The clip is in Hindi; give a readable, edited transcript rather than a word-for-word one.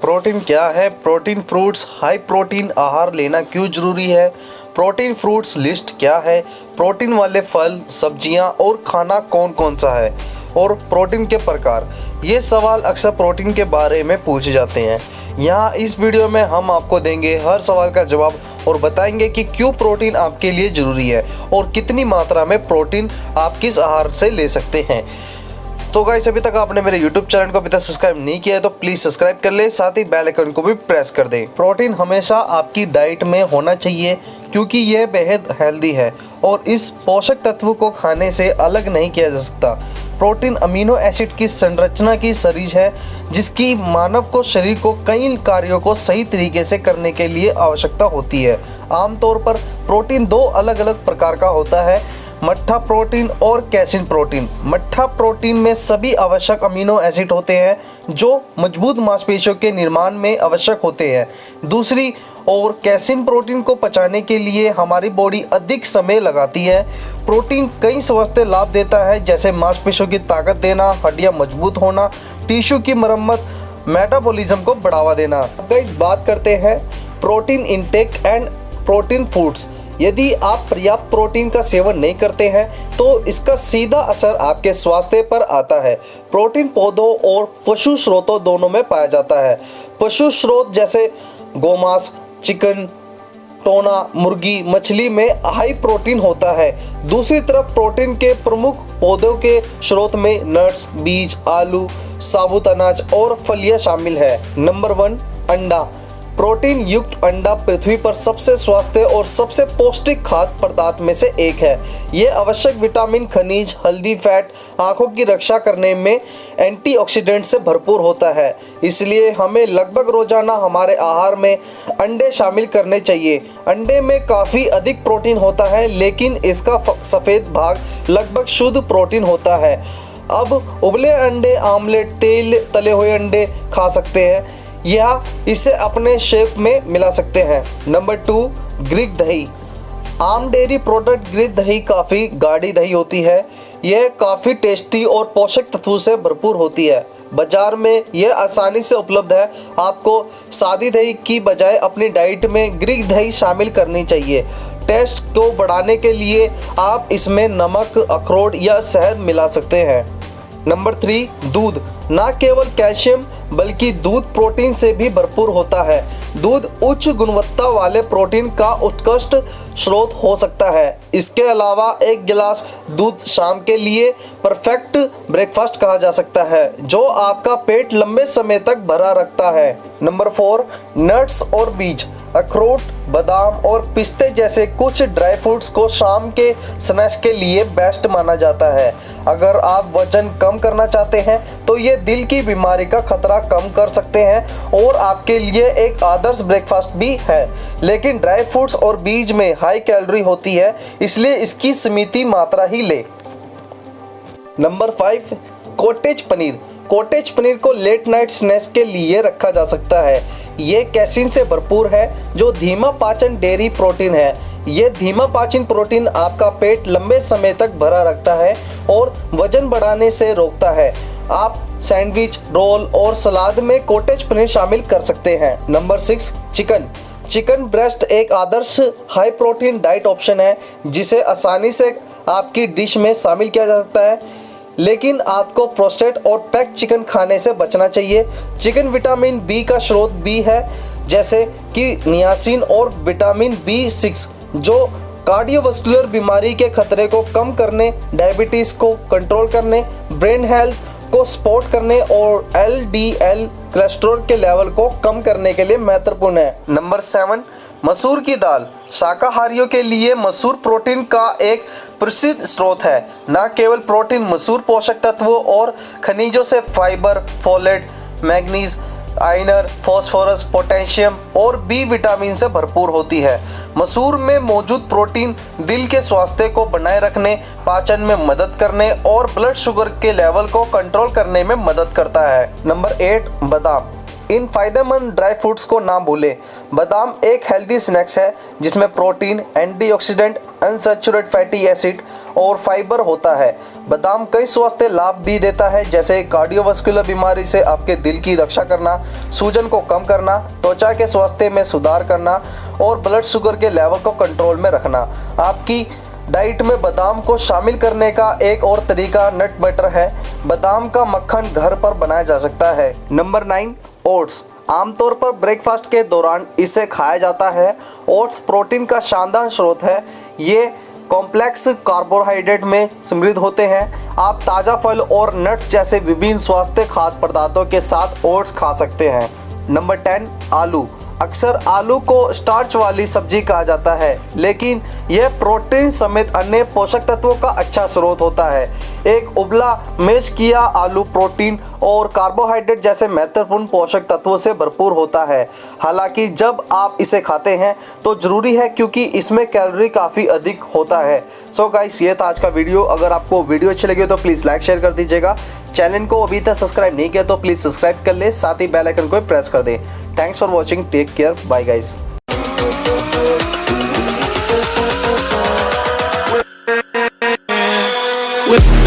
प्रोटीन क्या है? प्रोटीन फ्रूट्स हाई प्रोटीन आहार लेना क्यों जरूरी है? प्रोटीन फ्रूट्स लिस्ट क्या है? प्रोटीन वाले फल, सब्जियां और खाना कौन कौन सा है? और प्रोटीन के प्रकार। ये सवाल अक्सर प्रोटीन के बारे में पूछे जाते हैं। यहाँ इस वीडियो में हम आपको देंगे हर सवाल का जवाब और बताएंगे कि क्यों प्रोटीन आपके लिए ज़रूरी है और कितनी मात्रा में प्रोटीन आप किस आहार से ले सकते हैं। तो गाइस, अभी तक आपने मेरे YouTube चैनल को अभी तक सब्सक्राइब नहीं किया है तो प्लीज़ सब्सक्राइब कर ले, साथ ही बेल आइकन को भी प्रेस कर दें। प्रोटीन हमेशा आपकी डाइट में होना चाहिए क्योंकि यह बेहद हेल्दी है और इस पोषक तत्व को खाने से अलग नहीं किया जा सकता। प्रोटीन अमीनो एसिड की संरचना की सीरीज है जिसकी मानव को शरीर को कई कार्यों को सही तरीके से करने के लिए आवश्यकता होती है। आमतौर पर प्रोटीन दो अलग अलग प्रकार का होता है, मट्ठा प्रोटीन और कैसीन प्रोटीन। मट्ठा प्रोटीन में सभी आवश्यक अमीनो एसिड होते हैं जो मजबूत मांसपेशियों के निर्माण में आवश्यक होते हैं। दूसरी ओर कैसीन प्रोटीन को पचाने के लिए हमारी बॉडी अधिक समय लगाती है। प्रोटीन कई स्वास्थ्य लाभ देता है जैसे मांसपेशियों की ताकत देना, हड्डियां मजबूत होना, टिश्यू की मरम्मत, मेटाबॉलिज्म को बढ़ावा देना। अब गाइस बात करते हैं protein intake and protein foods. यदि आप पर्याप्त प्रोटीन का सेवन नहीं करते हैं तो इसका सीधा असर आपके स्वास्थ्य पर आता है। प्रोटीन पौधों और पशु स्रोतों दोनों में पाया जाता है। पशु स्रोत जैसे गोमांस, चिकन, टोना, मुर्गी, मछली में हाई प्रोटीन होता है। दूसरी तरफ प्रोटीन के प्रमुख पौधों के स्रोत में नट्स, बीज, आलू, साबुत अनाज और फलियां शामिल है। नंबर 1, अंडा। प्रोटीन युक्त अंडा पृथ्वी पर सबसे स्वास्थ्य और सबसे पौष्टिक खाद्य पदार्थ में से एक है। यह आवश्यक विटामिन, खनिज, हल्दी, फैट, आंखों की रक्षा करने में एंटीऑक्सीडेंट से भरपूर होता है। इसलिए हमें लगभग रोजाना हमारे आहार में अंडे शामिल करने चाहिए। अंडे में काफ़ी अधिक प्रोटीन होता है लेकिन इसका सफ़ेद भाग लगभग शुद्ध प्रोटीन होता है। अब उबले अंडे, आमलेट, तेल तले हुए अंडे खा सकते हैं या इसे अपने शेक में मिला सकते हैं। नंबर 2, ग्रीक दही। आम डेयरी प्रोडक्ट ग्रीक दही काफ़ी गाढ़ी दही होती है। यह काफ़ी टेस्टी और पोषक तत्वों से भरपूर होती है। बाजार में यह आसानी से उपलब्ध है। आपको सादी दही की बजाय अपनी डाइट में ग्रीक दही शामिल करनी चाहिए। टेस्ट को बढ़ाने के लिए आप इसमें नमक, अखरोट या शहद मिला सकते हैं। नंबर 3, दूध। न केवल कैल्शियम बल्कि दूध प्रोटीन से भी भरपूर होता है। दूध उच्च गुणवत्ता वाले प्रोटीन का उत्कृष्ट स्रोत हो सकता है। इसके अलावा एक गिलास दूध शाम के लिए परफेक्ट ब्रेकफास्ट कहा जा सकता है जो आपका पेट लंबे समय तक भरा रखता है। नंबर 4, नट्स और बीज। अखरोट, बादाम और पिस्ते जैसे कुछ ड्राई फ्रूट्स को शाम के स्नैक्स के लिए बेस्ट माना जाता है। अगर आप वजन कम करना चाहते हैं तो ये दिल की बीमारी का खतरा कम कर सकते हैं और आपके लिए एक आदर्श ब्रेकफास्ट भी है। लेकिन ड्राई फ्रूट्स और बीज में हाई कैलोरी होती है इसलिए इसकी सीमित मात्रा ही ले। Number 5, cottage paneer. Cottage paneer को लेट नाइट स्नैक्स के लिए रखा जा सकता है। ये कैसीन से भरपूर है जो धीमा पाचन डेयरी प्रोटीन है। ये धीमा पाचन प्रोटीन आपका पेट लंबे समय तक भरा रखता है और वजन बढ़ाने से रोकता है। आप सैंडविच, रोल और सलाद में कॉटेज पनीर शामिल कर सकते हैं। Number 6, chicken. चिकन ब्रेस्ट एक आदर्श हाई प्रोटीन डाइट ऑप्शन है जिसे आसानी से आपकी डिश में शामिल किया जा सकता है। लेकिन आपको प्रोस्टेट और पैक चिकन खाने से बचना चाहिए। चिकन विटामिन बी का स्रोत भी है जैसे कि नियासिन और विटामिन B6 जो कार्डियोवास्कुलर बीमारी के खतरे को कम करने, डायबिटीज़ को कंट्रोल करने, ब्रेन हेल्थ को सपोर्ट करने और LDL कोलेस्ट्रॉल के लेवल को कम करने के लिए महत्वपूर्ण है। नंबर 7, मसूर की दाल। शाकाहारियों के लिए मसूर प्रोटीन का एक प्रसिद्ध स्रोत है। न केवल प्रोटीन, मसूर पोषक तत्वों और खनिजों से fibre, folate, manganese, iron, phosphorus, potassium और बी विटामिन से भरपूर होती है। मसूर में मौजूद प्रोटीन दिल के स्वास्थ्य को बनाए रखने, पाचन में मदद करने और ब्लड शुगर के लेवल को कंट्रोल करने में मदद करता है। नंबर 8, बादाम। इन फायदेमंद ड्राई फ्रूट्स को ना भूलें। बादाम एक हेल्दी स्नैक्स है जिसमें protein, antioxidant, unsaturated fatty acid और फाइबर होता है। बादाम कई स्वास्थ्य लाभ भी देता है, जैसे कार्डियोवास्कुलर बीमारी से आपके दिल की रक्षा करना, सूजन को कम करना, त्वचा के स्वास्थ्य में सुधार करना और ब्लड शुगर के लेवल को कंट्रोल में रखना। आपकी डाइट में बादाम को शामिल करने का एक और तरीका नट बटर है। बादाम का मक्खन घर पर बनाया जा सकता है। Number 9, oats. आमतौर पर ब्रेकफास्ट के दौरान इसे खाया जाता है। ओट्स प्रोटीन का शानदार स्रोत है। ये कॉम्प्लेक्स कार्बोहाइड्रेट में समृद्ध होते हैं। आप ताज़ा फल और नट्स जैसे विभिन्न स्वास्थ्य खाद्य पदार्थों के साथ ओट्स खा सकते हैं। नंबर 10, आलू। अक्सर आलू को स्टार्च वाली सब्जी कहा जाता है, लेकिन यह प्रोटीन समेत अन्य पोषक तत्वों का अच्छा स्रोत होता है। एक उबला मैश किया आलू प्रोटीन और कार्बोहाइड्रेट जैसे महत्वपूर्ण पोषक तत्वों से भरपूर होता है। हालांकि जब आप इसे खाते हैं तो ज़रूरी है, क्योंकि इसमें कैलोरी काफ़ी अधिक होता है। सो गाइस, ये था आज का वीडियो। अगर आपको वीडियो अच्छी लगी तो प्लीज़ लाइक शेयर कर दीजिएगा। चैनल को अभी तक सब्सक्राइब नहीं किया तो प्लीज़ सब्सक्राइब कर ले, साथ ही बेल आइकन को प्रेस कर दें। Thanks for watching, take care, bye guys. With